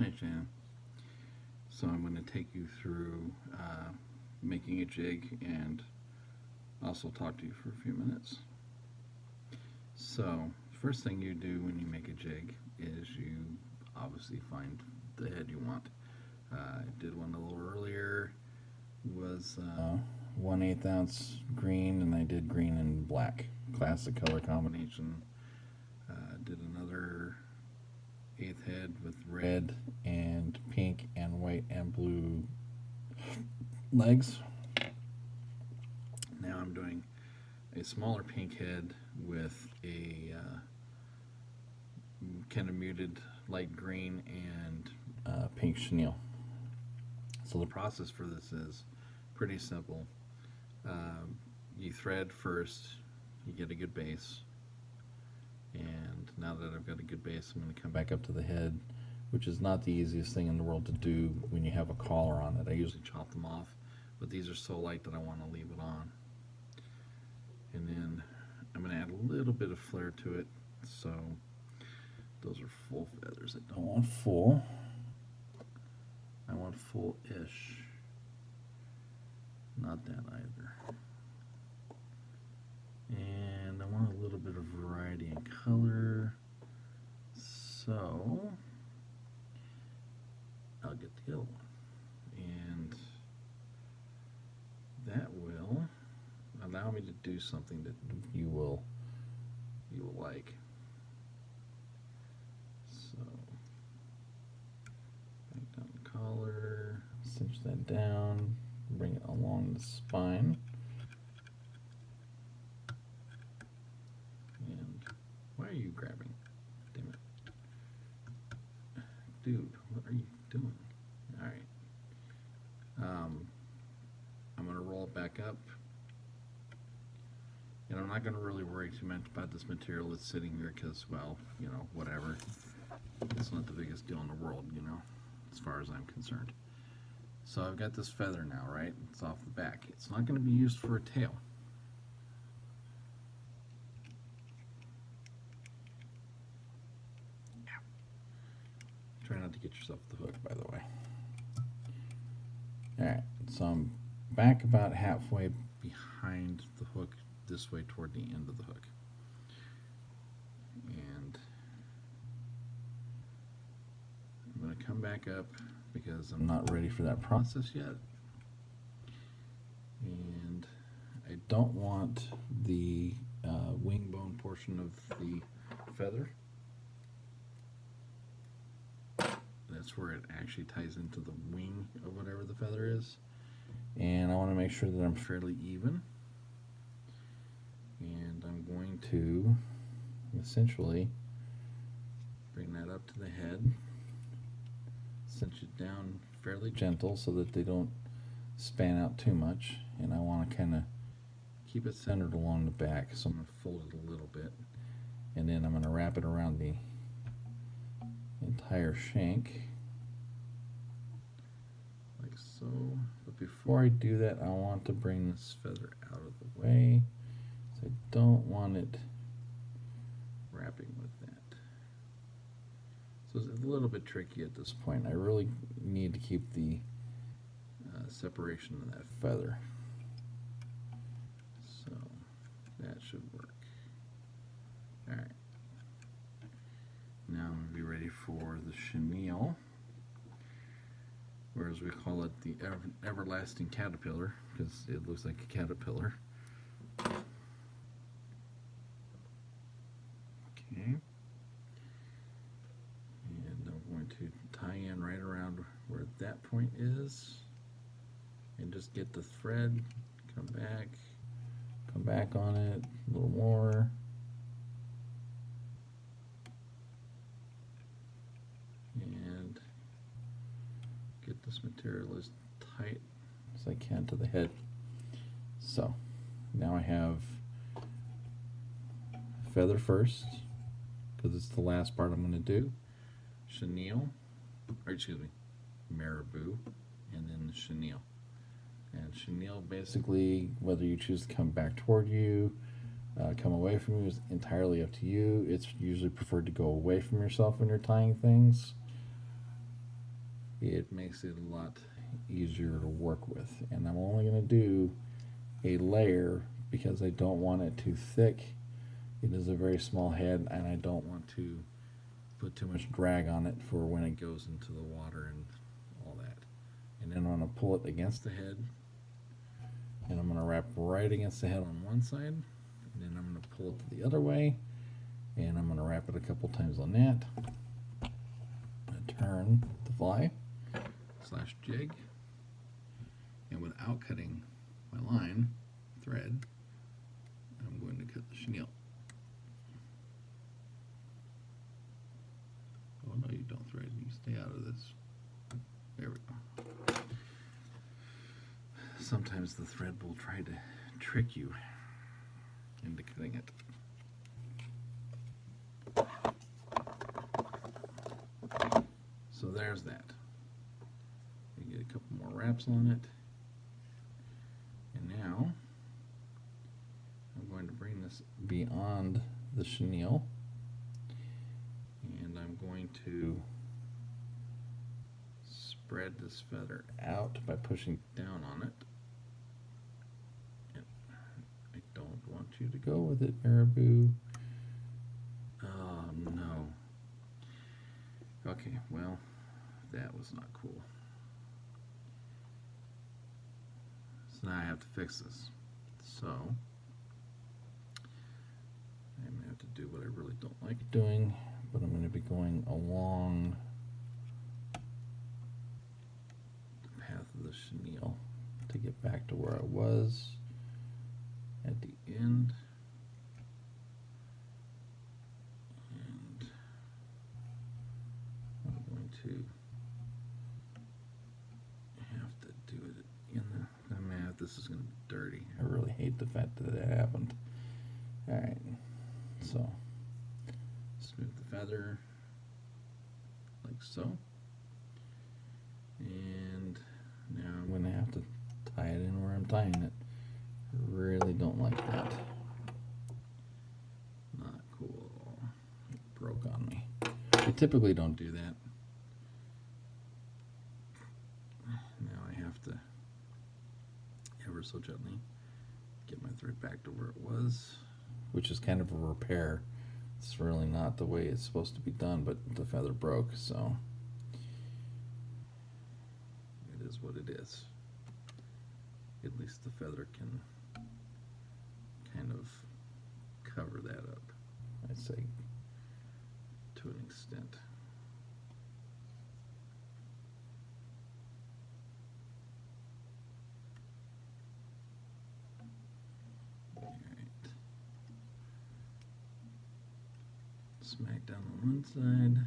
Hey Shannon. So I'm going to take you through making a jig and also talk to you for a few minutes. So, first thing you do when you make a jig is you obviously find the head you want. I did one a little earlier. Was 1/8 ounce green, and I did green and black, classic color combination. Did another eighth head with red and pink and white and blue legs. Now I'm doing a smaller pink head with a kind of muted light green and pink chenille. So the process for this is pretty simple. You thread first, you get a good base, and now that I've got a good base, I'm going to come back up to the head, which is not the easiest thing in the world to do when you have a collar on it. I usually chop them off, but these are so light that I want to leave it on. And then I'm going to add a little bit of flare to it. So those are full feathers. I don't want full. I want full-ish. Not that either. And I want a little bit of variety in color. So I'll get the other one. And that will allow me to do something that you will like. So back down the collar, cinch that down, bring it along the spine. And why are you grabbing? Damn it. Dude, what are you doing? Alright. I'm going to roll it back up. And I'm not going to really worry too much about this material that's sitting here because, well, you know, whatever. It's not the biggest deal in the world, you know, as far as I'm concerned. So I've got this feather now, right? It's off the back. It's not going to be used for a tail. Try not to get yourself the hook, by the way. Alright, so I'm back about halfway behind the hook this way toward the end of the hook. And I'm going to come back up because I'm not ready for that process yet. And I don't want the wing bone portion of the feather. That's where it actually ties into the wing of whatever the feather is. And I want to make sure that I'm fairly even. And I'm going to essentially bring that up to the head, cinch it down fairly gentle so that they don't span out too much. And I want to kind of keep it centered along the back, so I'm going to fold it a little bit. And then I'm going to wrap it around the entire shank, like so. But before I do that, I want to bring this feather out of the way. I don't want it wrapping with that. So it's a little bit tricky at this point. I really need to keep the separation of that feather. So that should work. Alright. Now I'm going to be ready for the chenille, or as we call it, the everlasting caterpillar, because it looks like a caterpillar. Okay, and I'm going to tie in right around where that point is and just get the thread, come back on it a little more, and get this material as tight as I can to the head. So now I have feather first, because it's the last part I'm going to do, chenille, or excuse me, marabou, and then the chenille. And chenille, basically, whether you choose to come back toward you, come away from you, is entirely up to you. It's usually preferred to go away from yourself when you're tying things. it makes it a lot easier to work with. And I'm only going to do a layer because I don't want it too thick. It is a very small head, and I don't want to put too much drag on it for when it goes into the water and all that. And then I'm going to pull it against the head, and I'm going to wrap right against the head on one side, and then I'm going to pull it the other way, and I'm going to wrap it a couple times on that. Turn the fly / jig, and without cutting my line thread, I'm going to cut the chenille. Oh no, you don't thread, you stay out of this. There we go. Sometimes the thread will try to trick you into cutting it. So there's that. You get a couple more wraps on it. And now I'm going to bring this beyond the chenille, and I'm going to spread this feather out by pushing down on it. And I don't want you to go with it, Marabou. Oh no. Okay, well, that was not cool. So now I have to fix this. So I'm going to have to do what I really don't like doing, but I'm going to be going along the path of the chenille to get back to where I was at the end. And I'm going to have to do it in the math. This is going to be dirty. I really hate the fact that it happened. Alright, so smooth the feather like so. And now I'm going to have to tie it in where I'm tying it. I really don't like that. Not cool at all. It broke on me. I typically don't do that. Now I have to ever so gently get my thread back to where it was, which is kind of a repair. It's really not the way it's supposed to be done, but the feather broke, so it is what it is. At least the feather can kind of cover that up, I'd say, to an extent. Smack down on one side.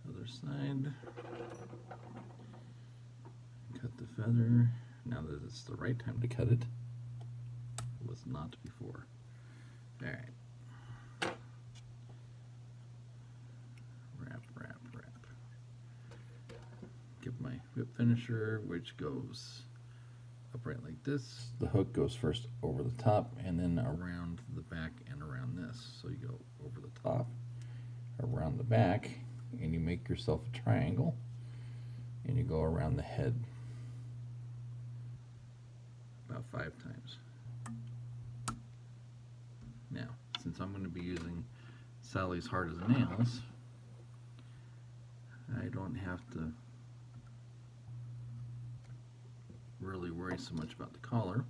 Other side. Cut the feather. Now that it's the right time to cut it. It was not before. Alright. Wrap, wrap, wrap. Get my whip finisher, which goes upright like this. The hook goes first over the top and then around the back and around this. So you go over the top, around the back, and you make yourself a triangle, and you go around the head about 5 times. Now, since I'm going to be using Sally's Hard as Nails, I don't have to really worry so much about the collar.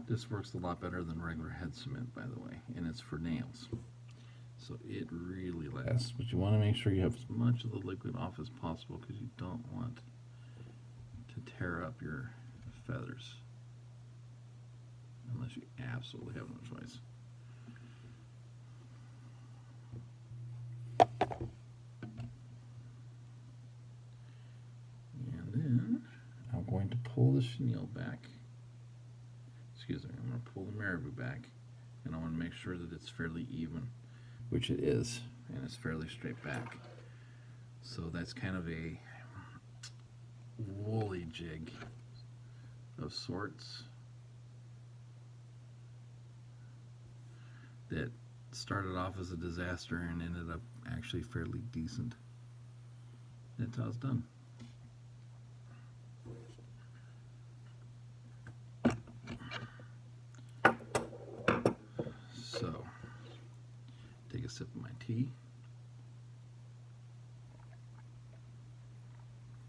This works a lot better than regular head cement, by the way, and it's for nails. So it really lasts, but you want to make sure you have as much of the liquid off as possible because you don't want to tear up your feathers unless you absolutely have no choice. And then I'm going to pull the chenille back. Excuse me, I'm going to pull the marabou back, and I want to make sure that it's fairly even, which it is, and it's fairly straight back. So that's kind of a woolly jig of sorts that started off as a disaster and ended up actually fairly decent. That's how it's done. So, take a sip of my tea.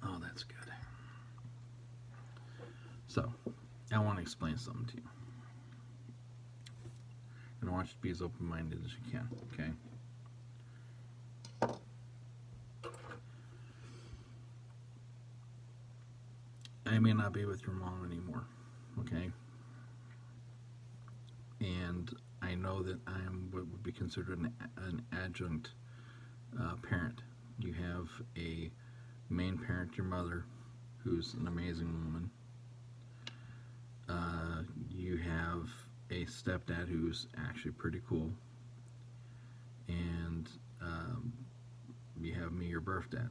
Oh, that's good. So, I want to explain something to you. And I want you to be as open minded as you can, okay? I may not be with your mom anymore, okay? And I know that I am what would be considered an adjunct parent. You have a main parent, your mother, who's an amazing woman. You have a stepdad who's actually pretty cool. And you have me, your birth dad.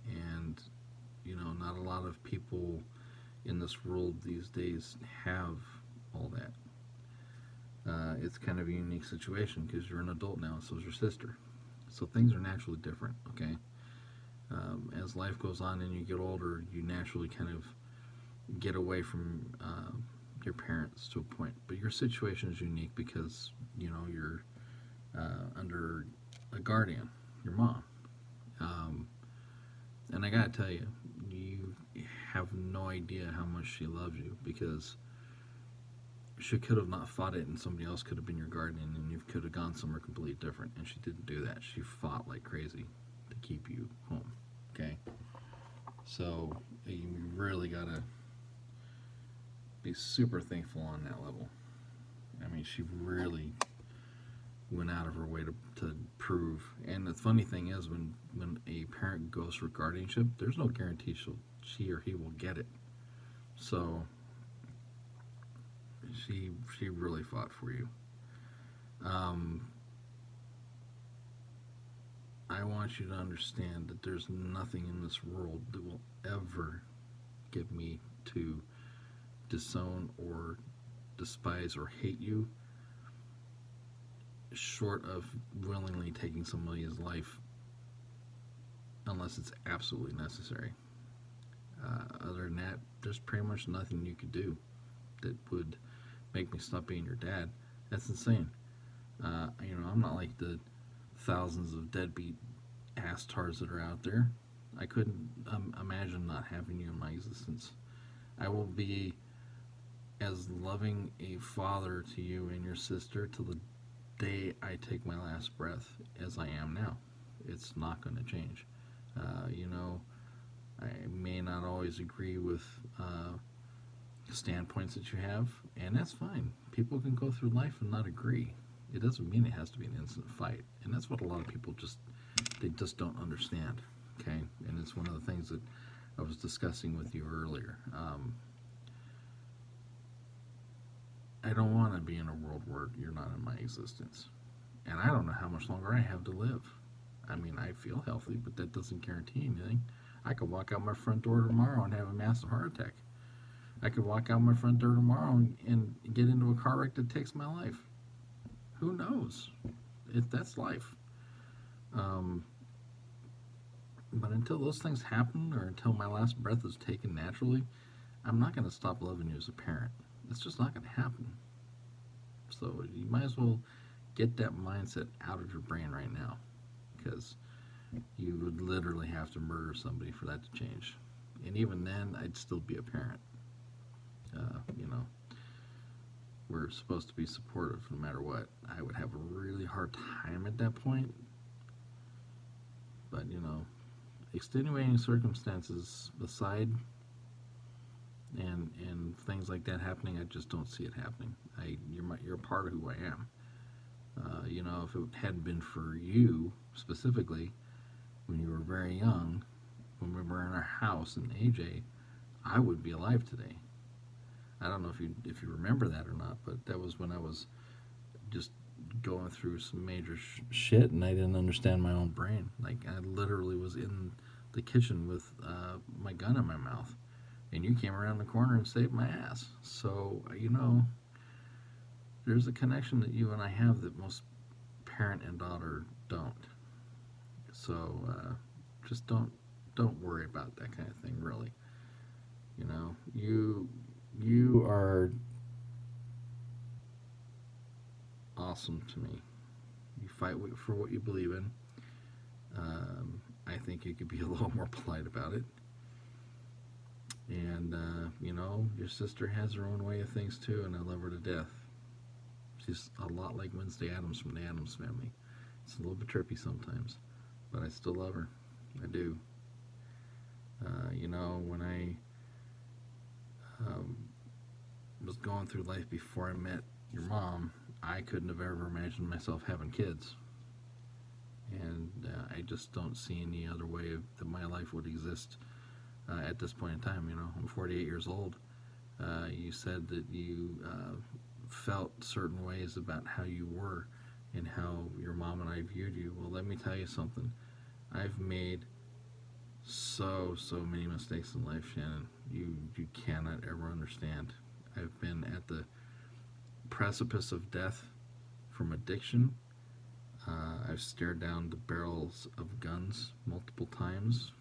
And, you know, not a lot of people in this world these days have all that. It's kind of a unique situation because you're an adult now, and so is your sister. So things are naturally different, okay? As life goes on and you get older, you naturally kind of get away from your parents to a point. But your situation is unique because, you know, you're under a guardian, your mom. And I gotta tell you, you have no idea how much she loves you because she could have not fought it and somebody else could have been your guardian and you could have gone somewhere completely different, and she didn't do that. She fought like crazy to keep you home, okay? So you really gotta be super thankful on that level. I mean, she really went out of her way to prove. And the funny thing is, when a parent goes for guardianship, there's no guarantee she or he will get it. So she really fought for you. I want you to understand that there's nothing in this world that will ever get me to disown or despise or hate you, short of willingly taking somebody's life unless it's absolutely necessary. Other than that, there's pretty much nothing you could do that would make me stop being your dad. That's insane. You know, I'm not like the thousands of deadbeat ass-tards that are out there. I couldn't imagine not having you in my existence. I will be as loving a father to you and your sister till the day I take my last breath as I am now. It's not going to change. You know, I may not always agree with standpoints that you have, and that's fine. People can go through life and not agree. It doesn't mean it has to be an instant fight, and that's what a lot of people just don't understand. Okay, and it's one of the things that I was discussing with you earlier. I don't want to be in a world where you're not in my existence, and I don't know how much longer I have to live. I mean, I feel healthy, but that doesn't guarantee anything. I could walk out my front door tomorrow and have a massive heart attack. I could walk out my front door tomorrow and get into a car wreck that takes my life. Who knows? That's life. But until those things happen, or until my last breath is taken naturally, I'm not going to stop loving you as a parent. It's just not going to happen. So you might as well get that mindset out of your brain right now, because you would literally have to murder somebody for that to change. And even then, I'd still be a parent. You know, we're supposed to be supportive no matter what. I would have a really hard time at that point. But, you know, extenuating circumstances aside, and things like that happening, I just don't see it happening. You're a part of who I am. You know, if it hadn't been for you specifically, when you were very young, when we were in our house in AJ, I would be alive today. I don't know if you remember that or not, but that was when I was just going through some major shit, and I didn't understand my own brain. Like, I literally was in the kitchen with my gun in my mouth, and you came around the corner and saved my ass. So there's a connection that you and I have that most parent and daughter don't. So just don't worry about that kind of thing. Really, you are awesome to me. You fight for what you believe in. I think you could be a little more polite about it. And your sister has her own way of things too, and I love her to death. She's a lot like Wednesday Addams from the Addams Family. It's a little bit trippy sometimes, but I still love her. I do. When I um, was going through life before I met your mom, I couldn't have ever imagined myself having kids. And I just don't see any other way that my life would exist at this point in time. I'm 48 years old. You said that you felt certain ways about how you were and how your mom and I viewed you. Well, let me tell you something. I've made so many mistakes in life, Shannon. You cannot ever understand. I've been at the precipice of death from addiction. I've stared down the barrels of guns multiple times,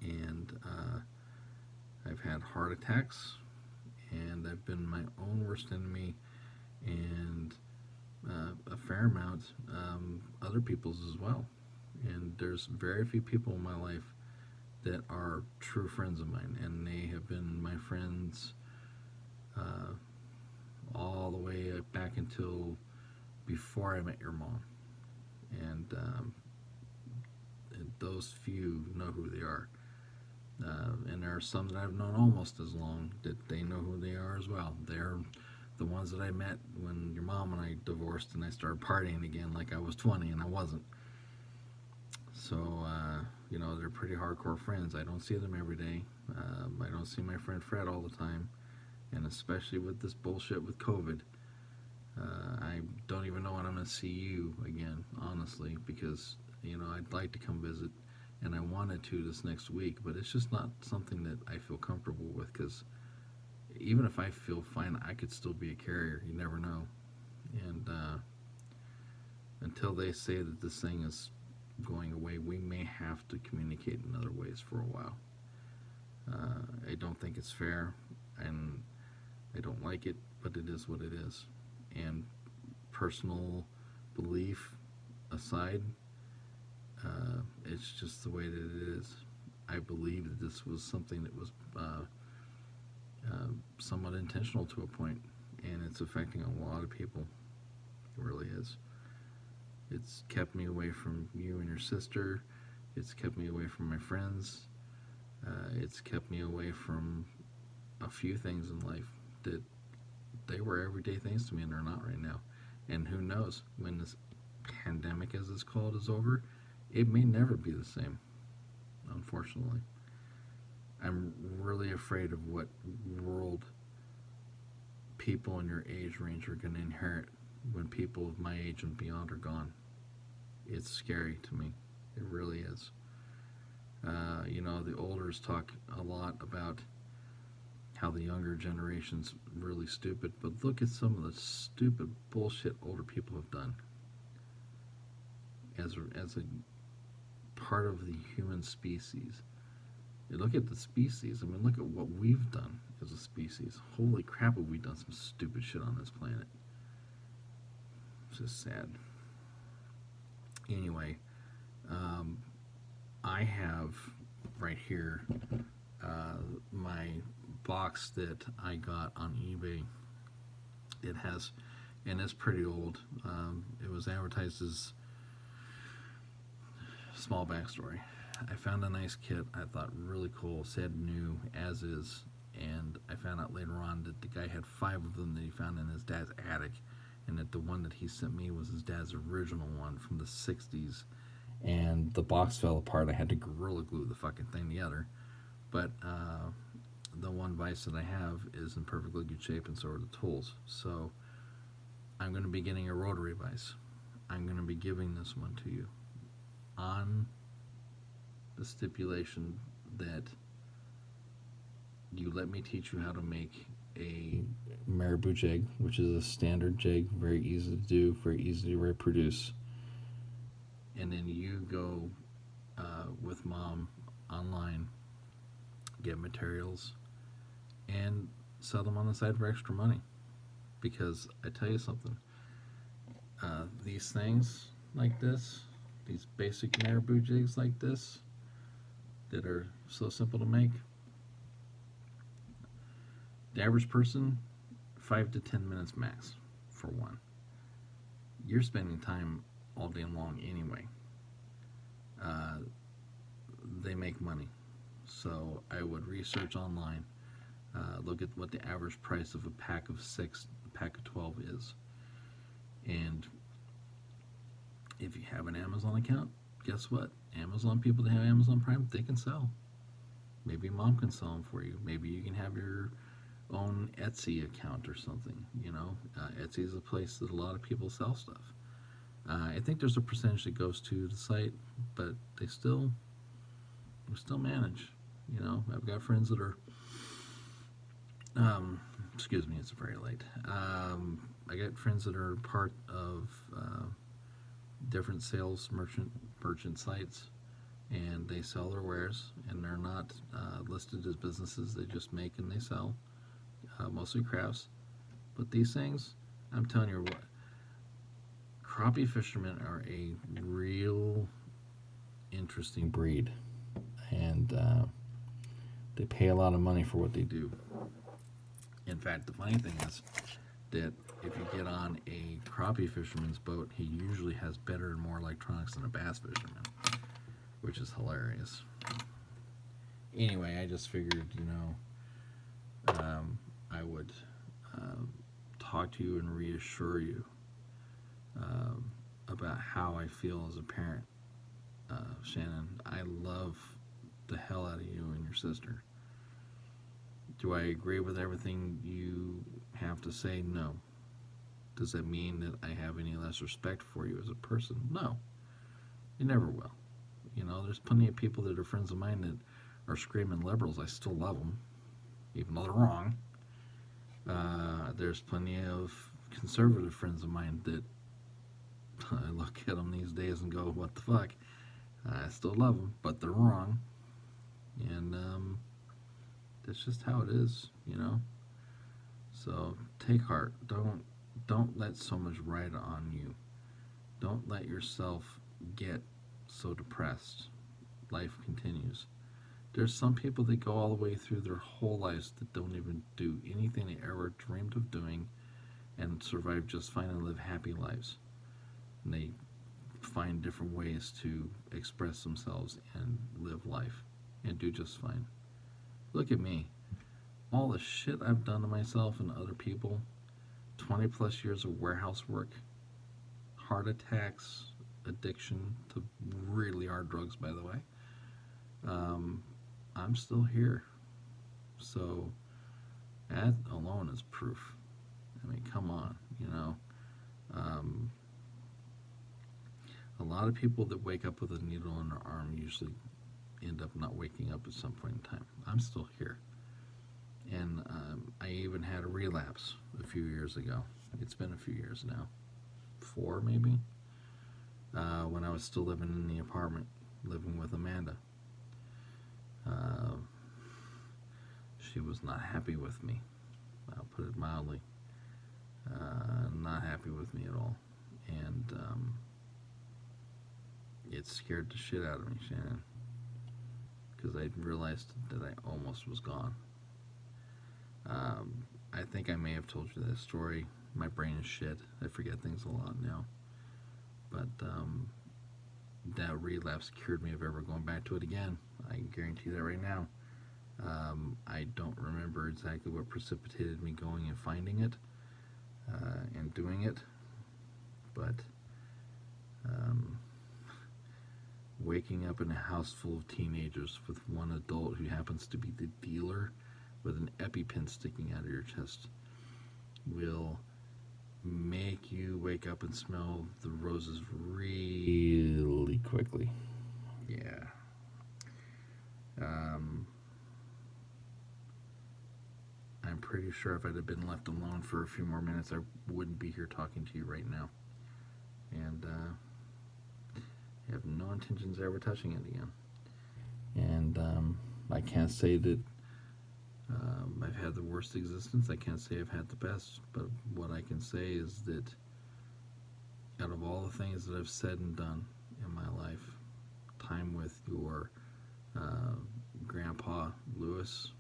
and I've had heart attacks, and I've been my own worst enemy, and a fair amount other people's as well. And there's very few people in my life that are true friends of mine, and they have been my friends all the way back until before I met your mom. And those few know who they are. And there are some that I've known almost as long that they know who they are as well. They're the ones that I met when your mom and I divorced and I started partying again like I was 20 and I wasn't. So, they're pretty hardcore friends. I don't see them every day. I don't see my friend Fred all the time. And especially with this bullshit with COVID, I don't even know when I'm going to see you again, honestly, because, I'd like to come visit, and I wanted to this next week, but it's just not something that I feel comfortable with, because even if I feel fine, I could still be a carrier. You never know. And until they say that this thing is going away, we may have to communicate in other ways for a while. I don't think it's fair, and I don't like it, but it is what it is. And personal belief aside, it's just the way that it is. I believe that this was something that was somewhat intentional to a point, and it's affecting a lot of people. It really is. It's kept me away from you and your sister. It's kept me away from my friends. It's kept me away from a few things in life that they were everyday things to me, and they're not right now. And who knows, when this pandemic, as it's called, is over, it may never be the same, unfortunately. I'm really afraid of what world people in your age range are going to inherit when people of my age and beyond are gone. It's scary to me. It really is. The olders talk a lot about how the younger generation's really stupid, but look at some of the stupid bullshit older people have done as a part of the human species. You look at the species. I mean, look at what we've done as a species. Holy crap, have we done some stupid shit on this planet. It's just sad. Anyway, I have right here my box that I got on eBay. It has, and it's pretty old. It was advertised as small backstory. I found a nice kit I thought really cool, said new as is, and I found out later on that the guy had 5 of them that he found in his dad's attic, and that the one that he sent me was his dad's original one from the 60s, and the box fell apart. I had to Gorilla Glue the fucking thing together, but the one vise that I have is in perfectly good shape, and so are the tools. So I'm going to be getting a rotary vise. I'm going to be giving this one to you on the the stipulation that you let me teach you how to make a marabou jig, which is a standard jig, very easy to do, very easy to reproduce. And then you go with mom online, get materials, and sell them on the side for extra money. Because I tell you something, these things like this, these basic marabou jigs like this, that are so simple to make, the average person, 5 to 10 minutes max for one. You're spending time all day long anyway. They make money. So I would research online, look at what the average price of a pack of 6, a pack of 12 is. And if you have an Amazon account, guess what? Amazon people that have Amazon Prime, they can sell. Maybe mom can sell them for you. Maybe you can have your own Etsy account or something. Etsy is a place that a lot of people sell stuff. I think there's a percentage that goes to the site, but they still manage. I've got friends that are. Excuse me, it's very late. I got friends that are part of different sales merchant sites, and they sell their wares, and they're not listed as businesses. They just make and they sell, mostly crafts. But these things, I'm telling you what, crappie fishermen are a real interesting breed, and they pay a lot of money for what they do. In fact, the funny thing is that if you get on a crappie fisherman's boat, he usually has better and more electronics than a bass fisherman, which is hilarious. Anyway, I just figured, I would talk to you and reassure you about how I feel as a parent. Shannon, I love the hell out of you and your sister. Do I agree with everything you have to say? No. Does that mean that I have any less respect for you as a person? No. You never will. There's plenty of people that are friends of mine that are screaming liberals. I still love them, even though they're wrong. There's plenty of conservative friends of mine that I look at them these days and go, what the fuck? I still love them, but they're wrong. And that's just how it is, So take heart. Don't let so much ride on you. Don't let yourself get so depressed. Life continues. There's some people that go all the way through their whole lives that don't even do anything they ever dreamed of doing and survive just fine and live happy lives. And they find different ways to express themselves and live life and do just fine. Look at me. All the shit I've done to myself and other people, 20 plus years of warehouse work, heart attacks, addiction to really hard drugs, by the way. I'm still here. So that alone is proof. I mean, come on, a lot of people that wake up with a needle in their arm usually end up not waking up at some point in time. I'm still here. And I even had a relapse a few years ago. It's been a few years now. 4 maybe. When I was still living in the apartment, living with Amanda. She was not happy with me. I'll put it mildly. Not happy with me at all. And it scared the shit out of me, Shannon. Because I realized that I almost was gone. I think I may have told you this story. My brain is shit. I forget things a lot now. But that relapse cured me of ever going back to it again. I can guarantee that right now. I don't remember exactly what precipitated me going and finding it and doing it. But waking up in a house full of teenagers with one adult who happens to be the dealer with an EpiPen sticking out of your chest will make you wake up and smell the roses really quickly. Yeah. Um, I'm pretty sure if I'd have been left alone for a few more minutes, I wouldn't be here talking to you right now. And I have no intentions of ever touching it again. And I can't say that I've had the worst existence. I can't say I've had the best. But what I can say is that out of all the things that I've said and done in my life, time with your grandpa, Lewis,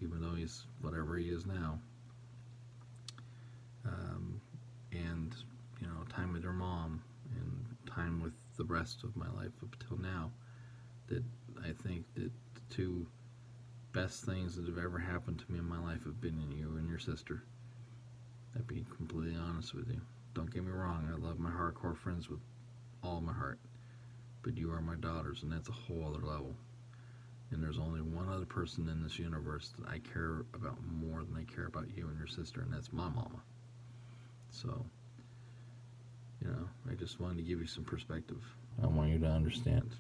even though he's whatever he is now, and time with your mom, and time with the rest of my life up till now, that I think that the two best things that have ever happened to me in my life have been in you and your sister. I'd be completely honest with you. Don't get me wrong, I love my hardcore friends with all my heart, but you are my daughters, and that's a whole other level. And there's only one other person in this universe that I care about more than I care about you and your sister, and that's my mama. So, I just wanted to give you some perspective. I want you to understand.